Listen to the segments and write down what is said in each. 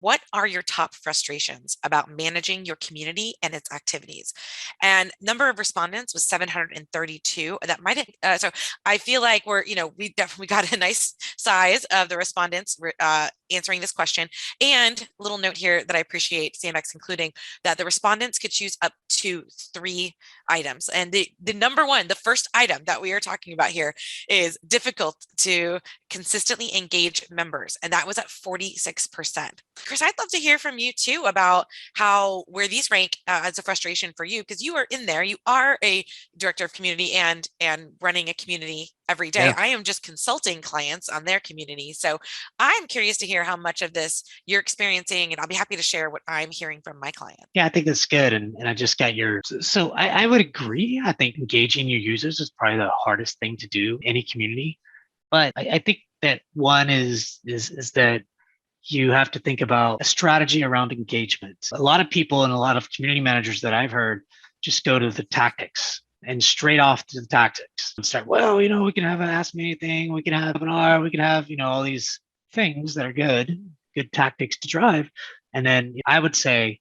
what are your top frustrations about managing your community and its activities? And number of respondents was 732. That might, so I feel like we definitely got a nice size of the respondents answering this question. And little note here that I appreciate CMX including that the respondents could choose up to 3 items. And the number one, the first item that we are talking about here is difficult to consistently engage members. And that was at 46%. Chris, I'd love to hear from you too about where these rank as a frustration for you, because you are in there. You are a director of community and running a community every day. Yeah. I am just consulting clients on their community. So I'm curious to hear how much of this you're experiencing, and I'll be happy to share what I'm hearing from my client. Yeah, I think that's good. And I just got your, so I would agree. I think engaging your users is probably the hardest thing to do in any community. But I think that one is that you have to think about a strategy around engagement. A lot of people and a lot of community managers that I've heard just go to the tactics and straight off to the tactics and start, well, we can have an Ask Me Anything, we can have an R, we can have, all these things that are good tactics to drive. And then I would say,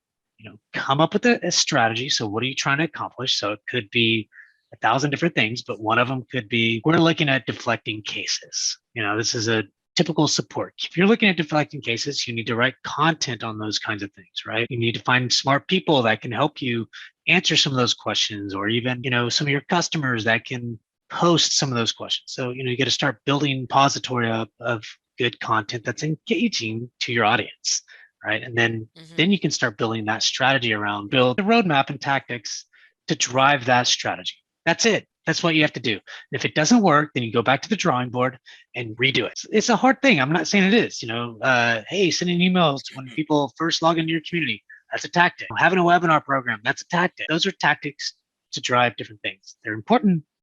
come up with a strategy. So what are you trying to accomplish? So it could be 1,000 different things, but one of them could be we're looking at deflecting cases. This is a typical support. If you're looking at deflecting cases, you need to write content on those kinds of things, right? You need to find smart people that can help you answer some of those questions, or even, some of your customers that can post some of those questions. So, you got to start building repository up of good content that's engaging to your audience, right? And then you can start building that strategy around, build the roadmap and tactics to drive that strategy. That's it. That's what you have to do. And if it doesn't work, then you go back to the drawing board and redo it. It's a hard thing. I'm not saying it is. Hey, sending emails when people first log into your community. That's a tactic. Having a webinar program. That's a tactic. Those are tactics to drive different things. They're important,